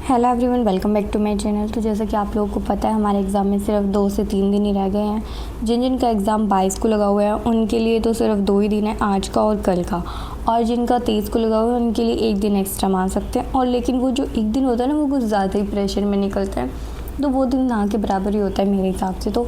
Hello everyone, welcome back to my channel. तो जैसा कि आप लोगों को पता है, हमारे एग्ज़ाम में सिर्फ 2 से 3 दिन ही रह गए हैं। जिनका एग्ज़ाम 22 को लगा हुआ है उनके लिए तो सिर्फ 2 ही दिन है, आज का और कल का। और जिनका 23 को लगा हुआ है उनके लिए 1 दिन एक्स्ट्रा मान सकते हैं। और लेकिन वो जो 1 दिन होता है ना, वो कुछ ज़्यादा ही प्रेशर में निकलता है, तो वो दिन ना के बराबर ही होता है मेरे हिसाब से। तो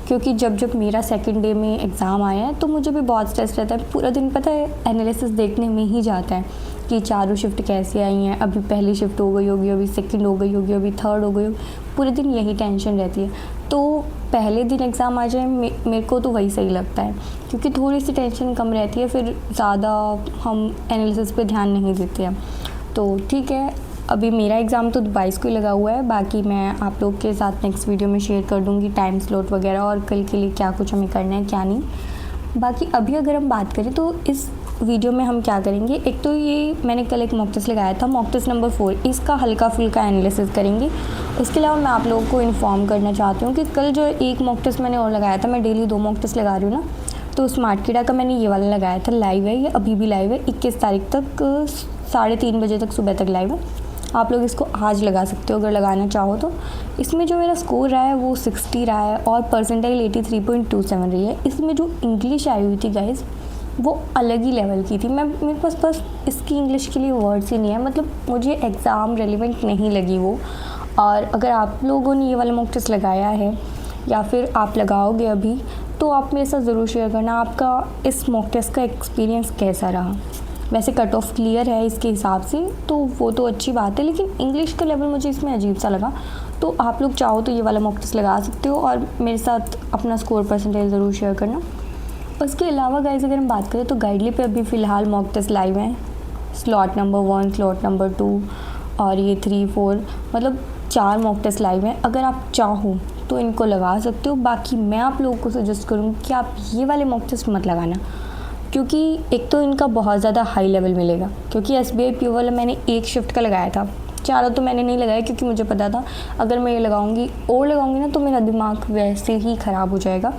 क्योंकि जब मेरा सेकंड डे में एग्ज़ाम आया है तो मुझे भी बहुत स्ट्रेस रहता है। पूरा दिन पता है एनालिसिस देखने में ही जाता है कि चारों शिफ्ट कैसे आई हैं, अभी पहली शिफ्ट हो गई होगी, अभी सेकंड हो गई होगी, अभी थर्ड हो गई होगी। पूरे दिन यही टेंशन रहती है। तो पहले दिन एग्ज़ाम आ जाए मेरे को तो वही सही लगता है, क्योंकि थोड़ी सी टेंशन कम रहती है, फिर ज़्यादा हम एनालिसिस पे ध्यान नहीं देते हैं। तो ठीक है, अभी मेरा एग्ज़ाम तो 22 को ही लगा हुआ है। बाकी मैं आप लोग के साथ नेक्स्ट वीडियो में शेयर कर दूँगी टाइम स्लॉट वगैरह और कल के लिए क्या कुछ हमें करना है क्या नहीं। बाकी अभी अगर हम बात करें तो इस वीडियो में हम क्या करेंगे, एक तो ये मैंने कल एक मॉक टेस्ट लगाया था, मॉक टेस्ट नंबर 4, इसका हल्का फुल्का एनालिसिस करेंगे। इसके अलावा मैं आप लोगों को इन्फॉर्म करना चाहती हूँ कि कल जो एक मॉक टेस्ट मैंने और लगाया था, मैं डेली 2 मॉक टेस्ट लगा रही हूँ ना, तो स्मार्ट कीड़ा का मैंने ये वाला लगाया था, लाइव है, ये अभी भी लाइव है, 21 तारीख तक 3:30 बजे तक सुबह तक लाइव है। आप लोग इसको आज लगा सकते हो अगर लगाना चाहो तो। इसमें जो मेरा स्कोर रहा है वो 60 रहा है और परसेंटाइल 83.27 रही है। इसमें जो इंग्लिश आई हुई थी गाइस, वो अलग ही लेवल की थी। मेरे पास बस इसकी इंग्लिश के लिए वर्ड्स ही नहीं है, मतलब मुझे एग्ज़ाम रेलिवेंट नहीं लगी वो। और अगर आप लोगों ने ये वाला मॉक टेस्ट लगाया है या फिर आप लगाओगे अभी, तो आप मेरे साथ ज़रूर शेयर करना आपका इस मॉक टेस्ट का एक्सपीरियंस कैसा रहा। वैसे कट ऑफ क्लियर है इसके हिसाब से, तो वो तो अच्छी बात है, लेकिन इंग्लिश का लेवल मुझे इसमें अजीब सा लगा। तो आप लोग चाहो तो ये वाला मॉक टेस्ट लगा सकते हो और मेरे साथ अपना स्कोर परसेंटेज ज़रूर शेयर करना। उसके अलावा गाइस अगर हम बात करें तो गाइडली पे अभी फ़िलहाल मॉक टेस्ट लाइव हैं, स्लॉट नंबर 1, स्लॉट नंबर 2 और ये 3, 4, मतलब 4 मॉक टेस्ट लाइव हैं। अगर आप चाहो तो इनको लगा सकते हो। बाकी मैं आप लोगों को सजेस्ट करूँगी कि आप ये वाले मॉक टेस्ट मत लगाना, क्योंकि एक तो इनका बहुत ज़्यादा हाई लेवल मिलेगा। क्योंकि SBI PO वाला मैंने एक शिफ्ट का लगाया था, चारों तो मैंने नहीं लगाया, क्योंकि मुझे पता था अगर मैं ये लगाऊंगी ना तो मेरा दिमाग वैसे ही ख़राब हो जाएगा,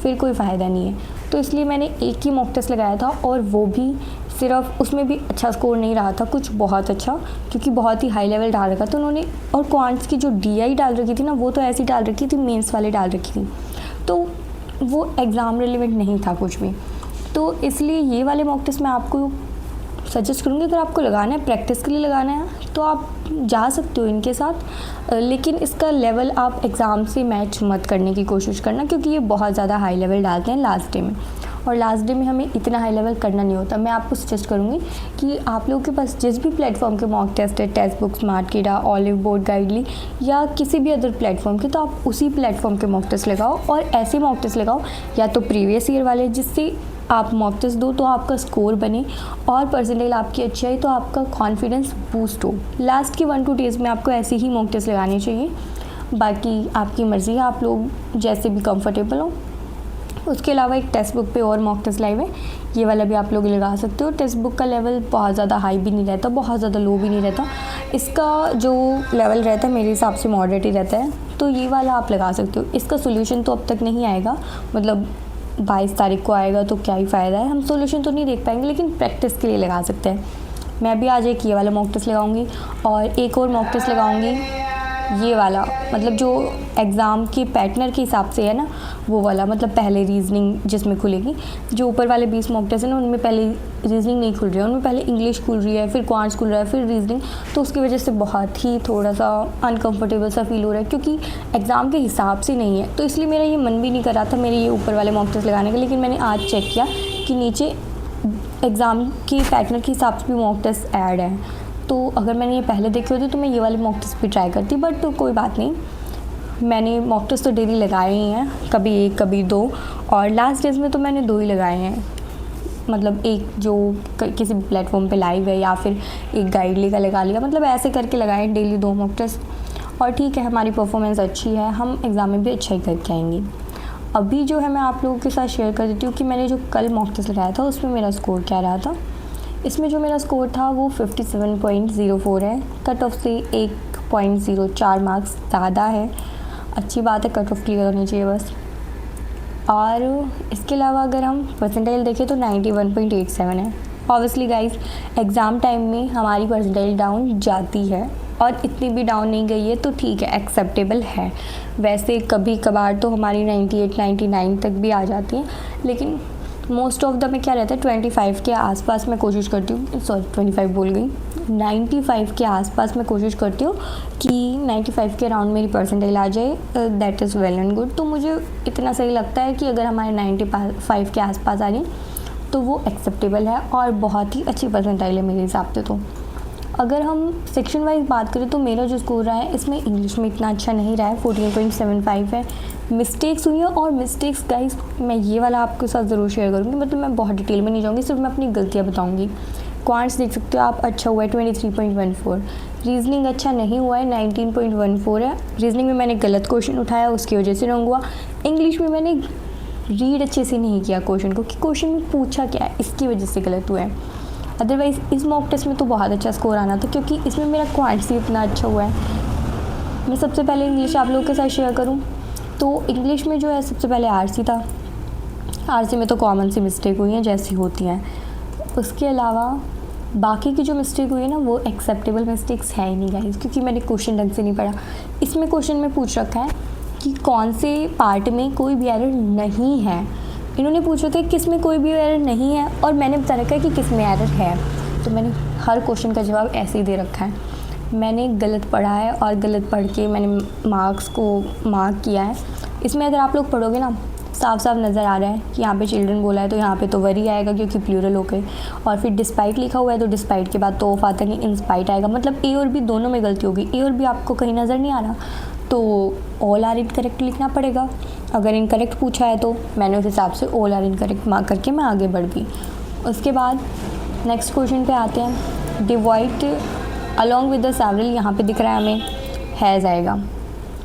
फिर कोई फ़ायदा नहीं है। तो इसलिए मैंने एक ही मॉक टेस्ट लगाया था, और वो भी सिर्फ उसमें भी अच्छा स्कोर नहीं रहा था कुछ बहुत अच्छा, क्योंकि बहुत ही हाई लेवल डाल रखा था उन्होंने। और क्वांट्स की जो DI डाल रखी थी ना, वो तो ऐसी डाल रखी थी, मेंस वाले डाल रखी थी, तो वो एग्ज़ाम रिलेवेंट नहीं था कुछ भी। तो इसलिए ये वाले मॉक टेस्ट मैं आपको सजेस्ट करूँगी, अगर आपको लगाना है, प्रैक्टिस के लिए लगाना है, तो आप जा सकते हो इनके साथ। लेकिन इसका लेवल आप एग्ज़ाम से मैच मत करने की कोशिश करना, क्योंकि ये बहुत ज़्यादा हाई लेवल डालते हैं लास्ट डे में, और लास्ट डे में हमें इतना हाई लेवल करना नहीं होता। मैं आपको सजेस्ट करूँगी कि आप लोगों के पास जिस भी प्लेटफॉर्म के मॉक टेस्ट है, टेक्स्ट बुक, स्मार्ट कीड़ा, ऑलिव बोर्ड, गाइडली या किसी भी अदर प्लेटफॉर्म के, तो आप उसी प्लेटफॉर्म के मॉक टेस्ट लगाओ। और ऐसे मॉक टेस्ट लगाओ या तो प्रीवियस ईयर वाले, जिससे आप मॉक टेस्ट दो तो आपका स्कोर बने और परसेंटेज आपकी अच्छी आई, तो आपका कॉन्फिडेंस बूस्ट हो। लास्ट के 1-2 डेज़ में आपको ऐसे ही मॉक टेस्ट लगाने चाहिए। बाकी आपकी मर्ज़ी है, आप लोग जैसे भी कंफर्टेबल हो। उसके अलावा एक टेक्स्ट बुक पे और मॉक टेस्ट लाइव है, ये वाला भी आप लोग लगा सकते हो। टेक्स्ट बुक का लेवल बहुत ज़्यादा हाई भी नहीं रहता, बहुत ज़्यादा लो भी नहीं रहता। इसका जो लेवल रहता है मेरे हिसाब से मॉडरेट ही रहता है, तो ये वाला आप लगा सकते हो। इसका सोल्यूशन तो अब तक नहीं आएगा, मतलब 22 तारीख को आएगा, तो क्या ही फ़ायदा है, हम सोल्यूशन तो नहीं देख पाएंगे, लेकिन प्रैक्टिस के लिए लगा सकते हैं। मैं भी आज एक ये वाला मॉक टेस्ट लगाऊंगी और एक और मॉक टेस्ट लगाऊंगी ये वाला, मतलब जो एग्ज़ाम के पैटर्न के हिसाब से है ना, वो वाला, मतलब पहले रीजनिंग जिसमें खुलेगी। जो ऊपर वाले 20 मॉक टेस्ट है ना, उनमें पहले रीजनिंग नहीं खुल रही है, उनमें पहले इंग्लिश खुल रही है, फिर क्वांट्स खुल रहा है, फिर रीजनिंग। तो उसकी वजह से बहुत ही थोड़ा सा अनकम्फर्टेबल सा फील हो रहा है, क्योंकि एग्ज़ाम के हिसाब से नहीं है। तो इसलिए मेरा ये मन भी नहीं कर रहा था मेरे ये ऊपर वाले मॉक टेस्ट लगाने का, लेकिन मैंने आज चेक किया कि नीचे एग्ज़ाम के पैटर्न के हिसाब से भी मॉक टेस्ट ऐड है। तो अगर मैंने ये पहले देखे होते तो मैं ये वाले मॉक टेस्ट भी ट्राई करती, बट तो कोई बात नहीं, मैंने मॉक टेस्ट तो डेली लगाए ही हैं, कभी 1 कभी 2, और लास्ट डेज में तो मैंने 2 ही लगाए हैं। मतलब एक जो किसी भी प्लेटफॉर्म पे लाइव है, या फिर एक गाइडली का लगा लिया, मतलब ऐसे करके लगाए डेली 2 मॉक टेस्ट। और ठीक है, हमारी परफॉर्मेंस अच्छी है, हम एग्ज़ाम में भी अच्छा ही करके आएंगे। अभी जो है मैं आप लोगों के साथ शेयर कर देती हूँ कि मैंने जो कल मॉक टेस्ट लगाया था उसमें मेरा स्कोर क्या रहा था। इसमें जो मेरा स्कोर था वो 57.04 है, कट ऑफ से 1.04 मार्क्स ज़्यादा है। अच्छी बात है, कट ऑफ क्लियर होनी चाहिए बस। और इसके अलावा अगर हम परसेंटाइल देखें तो 91.87 है। ऑब्वियसली गाइस, एग्ज़ाम टाइम में हमारी परसेंटाइल डाउन जाती है, और इतनी भी डाउन नहीं गई है, तो ठीक है, एक्सेप्टेबल है। वैसे कभी कभार तो हमारी 98 99 तक भी आ जाती है, लेकिन मोस्ट ऑफ द में क्या रहता है 25 के आसपास मैं कोशिश करती हूँ, सॉरी 25 बोल गई, 95 के आसपास मैं कोशिश करती हूँ कि 95 के अराउंड मेरी परसेंटाइल आ जाए, that is well and good. तो मुझे इतना सही लगता है कि अगर हमारे 95 के आसपास आ जाए तो वो एक्सेप्टेबल है और बहुत ही अच्छी परसेंटाइल है मेरे हिसाब से। तो अगर हम सेक्शन वाइज बात करें तो मेरा जो स्कोर रहा है इसमें इंग्लिश में इतना अच्छा नहीं रहा है, 14.75 है। मिस्टेक्स हुई हैं, और मिस्टेक्स गाइस मैं ये वाला आपके साथ ज़रूर शेयर करूँगी, मतलब मैं बहुत डिटेल में नहीं जाऊँगी, सिर्फ मैं अपनी गलतियाँ बताऊँगी। क्वांट्स देख सकते हो आप, अच्छा हुआ है 23.14। रीजनिंग अच्छा नहीं हुआ है, 19.14 है। रीजनिंग में मैंने गलत क्वेश्चन उठाया, उसकी वजह से रॉन्ग हुआ। इंग्लिश में मैंने रीड अच्छे से नहीं किया क्वेश्चन को कि क्वेश्चन में पूछा क्या है, इसकी वजह से गलत हुआ है। अदरवाइज़ इस मॉक टेस्ट में तो बहुत अच्छा स्कोर आना था, क्योंकि इसमें मेरा क्वांट्स ही इतना अच्छा हुआ है। मैं सबसे पहले इंग्लिश आप लोगों के साथ शेयर करूं तो इंग्लिश में जो है सबसे पहले आरसी था। आरसी में तो कॉमन सी मिस्टेक हुई हैं जैसी होती हैं। उसके अलावा बाकी की जो मिस्टेक हुई है ना, वो एक्सेप्टेबल मिस्टेक्स है ही नहीं गाइस, क्योंकि मैंने क्वेश्चन ढंग से नहीं पढ़ा। इसमें क्वेश्चन में पूछ रखा है कि कौन से पार्ट में कोई भी एरर नहीं है। इन्होंने पूछ रखा है किस में कोई भी एरर नहीं है, और मैंने बता रखा है कि किस में एरर है। तो मैंने हर क्वेश्चन का जवाब ऐसे ही दे रखा है। मैंने गलत पढ़ा है और गलत पढ़ के मैंने मार्क्स को मार्क किया है। इसमें अगर आप लोग पढ़ोगे ना, साफ साफ नज़र आ रहा है कि यहाँ पे चिल्ड्रन बोला है तो यहाँ पे तो वरी आएगा, क्योंकि प्लूरल हो गए। और फिर डिस्पाइट लिखा हुआ है तो डिस्पाइट के बाद तो ऑफ आता नहीं, इंस्पाइट आएगा। मतलब ए और बी दोनों में गलती होगी। ए और बी आपको कहीं नज़र नहीं आ रहा तो ऑल आर इनकरेक्ट लिखना पड़ेगा। अगर इनकरेक्ट पूछा है तो मैंने उस हिसाब से ऑल आर इनकरेक्ट मार्क करके मैं आगे बढ़ गई। उसके बाद नेक्स्ट क्वेश्चन पे आते हैं। Divide along with the several, यहाँ पे दिख रहा है हमें हैज़ आएगा,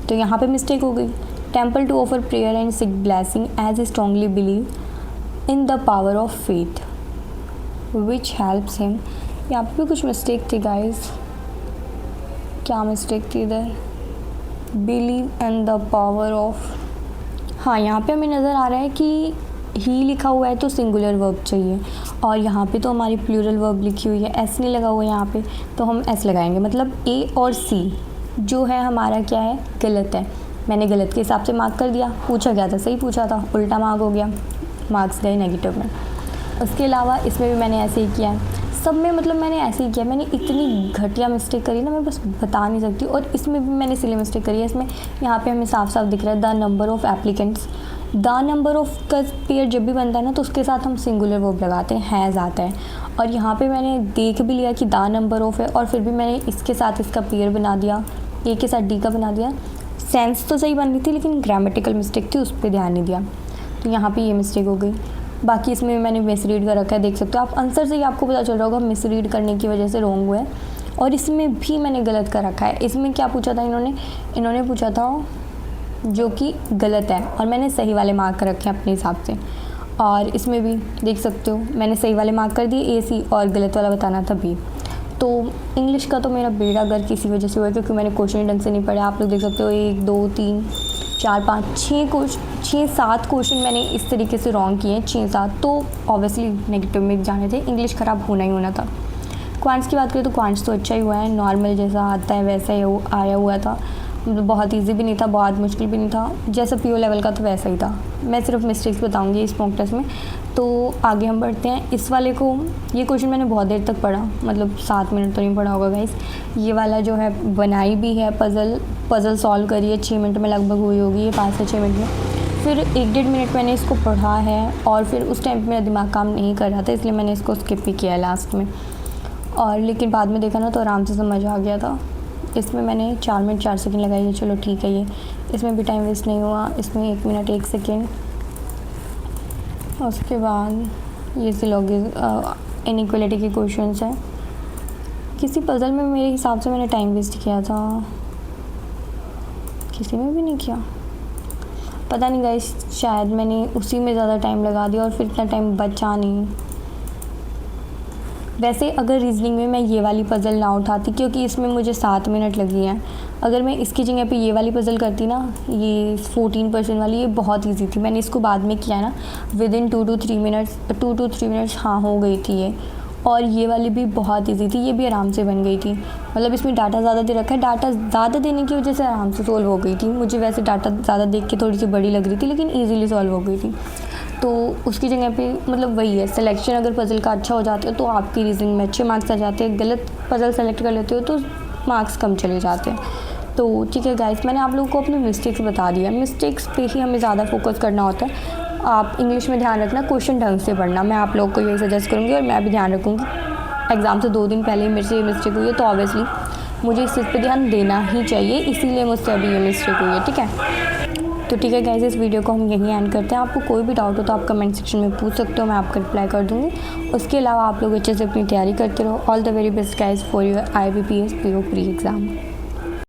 तो यहाँ पे मिस्टेक हो गई। Temple to offer prayer and seek blessing as strongly believe in the power of faith which helps him. यहाँ पे भी कुछ मिस्टेक थी गाइज, क्या मिस्टेक थी इधर, believe in the power of, हाँ यहाँ पे हमें नज़र आ रहा है कि ही लिखा हुआ है तो सिंगुलर वर्ब चाहिए, और यहाँ पे तो हमारी प्लूरल वर्ब लिखी हुई है, एस नहीं लगा हुआ है यहाँ पे, तो हम एस लगाएंगे। मतलब ए और सी जो है हमारा क्या है, गलत है। मैंने गलत के हिसाब से मार्क कर दिया, पूछा गया था सही पूछा था, उल्टा मार्क हो गया, मार्क्स गए नेगेटिव में। उसके अलावा इसमें भी मैंने ऐसे ही किया है, सब में मतलब मैंने ऐसे ही किया। मैंने इतनी घटिया मिस्टेक करी ना, मैं बस बता नहीं सकती। और इसमें भी मैंने सिली मिस्टेक करी है। इसमें यहाँ पे हमें साफ साफ दिख रहा है the number of applicants. The number of का पेयर जब भी बनता है ना, तो उसके साथ हम सिंगुलर वर्ब लगाते हैं, हैज़ आता है। और यहाँ पे मैंने देख भी लिया कि द नंबर ऑफ़ है, और फिर भी मैंने इसके साथ इसका पेयर बना दिया, ए के साथ डी का बना दिया। सेंस तो सही बन रही थी, लेकिन ग्रामेटिकल मिस्टेक थी, उस पर ध्यान नहीं दिया, तो यहाँ पे ये मिस्टेक हो गई। बाकी इसमें मैंने मिसरीड कर रखा है, देख सकते हो आप। आंसर से ही आपको पता चल रहा होगा मिसरीड करने की वजह से रॉन्ग हुआ है। और इसमें भी मैंने गलत कर रखा है। इसमें क्या पूछा था इन्होंने पूछा था जो कि गलत है, और मैंने सही वाले मार्क कर रखे हैं अपने हिसाब से। और इसमें भी देख सकते हो मैंने सही वाले मार्क कर दिए ए सी, और गलत वाला बताना था बी। तो इंग्लिश का तो मेरा बेड़ा गर्क किसी वजह से हुआ है, क्योंकि मैंने क्वेश्चन ढंग से नहीं पढ़ा। आप लोग देख सकते हो 1 2 3 4 5 6 7 क्वेश्चन मैंने इस तरीके से रॉन्ग किए हैं, 6 7, तो ऑब्वियसली नेगेटिव में जाने थे, इंग्लिश ख़राब होना ही होना था। क्वांट्स की बात करें तो क्वांट्स तो अच्छा ही हुआ है, नॉर्मल जैसा आता है वैसा ही आया हुआ था। मतलब बहुत इजी भी नहीं था, बहुत मुश्किल भी नहीं था, जैसा पीओ लेवल का तो वैसा ही था। मैं सिर्फ मिस्टेक्स बताऊंगी इस मॉक टेस्ट में। तो आगे हम बढ़ते हैं। इस वाले को, ये क्वेश्चन मैंने बहुत देर तक पढ़ा, मतलब 7 मिनट तो नहीं पढ़ा होगा गाइस। ये वाला जो है बनाई भी है, पज़ल सॉल्व करी है, 6 मिनट में लगभग हुई होगी ये, 5 से 6 मिनट में। फिर 1-1.5 मिनट मैंने इसको पढ़ा है, और फिर उस टाइम मेरा दिमाग काम नहीं कर रहा था, इसलिए मैंने इसको स्किप भी किया लास्ट में। और लेकिन बाद में देखा ना तो आराम से समझ आ गया था। इसमें मैंने 4 मिनट 4 सेकंड लगाई है, चलो ठीक है। ये इसमें भी टाइम वेस्ट नहीं हुआ, इसमें 1 मिनट 1 सेकंड। उसके बाद ये सिलोगिज्म इनइक्वालिटी के क्वेश्चंस हैं। किसी पज़ल में मेरे हिसाब से मैंने टाइम वेस्ट किया था, किसी में भी नहीं किया, पता नहीं गाइस, शायद मैंने उसी में ज़्यादा टाइम लगा दिया और फिर इतना टाइम बचा नहीं। वैसे अगर रीजनिंग में मैं ये वाली पज़ल ना उठाती, क्योंकि इसमें मुझे 7 मिनट लगी हैं, अगर मैं इसकी जगह पे ये वाली पज़ल करती ना, ये 14% वाली, ये बहुत इजी थी। मैंने इसको बाद में किया ना, विद इन 2 to 3 मिनट्स हाँ हो गई थी ये। और ये वाली भी बहुत ईजी थी, ये भी आराम से बन गई थी। मतलब इसमें डाटा ज़्यादा दे रखा है, डाटा ज़्यादा देने की वजह से आराम से सॉल्व हो गई थी। मुझे वैसे डाटा ज़्यादा देख के थोड़ी सी बड़ी लग रही थी, लेकिन ईज़िली सॉल्व हो गई थी। तो उसकी जगह पे मतलब वही है, सिलेक्शन अगर पज़ल का अच्छा हो जाता है तो आपकी रीजनिंग में अच्छे मार्क्स आ जाते हैं। गलत पज़ल सेलेक्ट कर लेते हो तो मार्क्स कम चले जाते हैं। तो ठीक है गाइस, मैंने आप लोगों को अपनी मिस्टेक्स बता दिया। मिस्टेक्स पे ही हमें ज़्यादा फोकस करना होता है। आप इंग्लिश में ध्यान रखना, क्वेश्चन ढंग से पढ़ना। मैं आप लोगों को यही सजेस्ट करूँगी और मैं भी ध्यान रखूँगी। एग्ज़ाम से 2 दिन पहले मेरे से ये मिस्टेक हुई है, तो ऑब्वियसली मुझे इस चीज़ पे ध्यान देना ही चाहिए, इसीलिए मुझसे अभी ये मिस्टेक हुई है। ठीक है, तो ठीक है गाइस, इस वीडियो को हम यहीं एंड करते हैं। आपको कोई भी डाउट हो तो आप कमेंट सेक्शन में पूछ सकते हो, मैं आपका रिप्लाई कर दूँगी। उसके अलावा आप लोग अच्छे से अपनी तैयारी करते रहो। All the very best guys for your IBPS PO pre exam.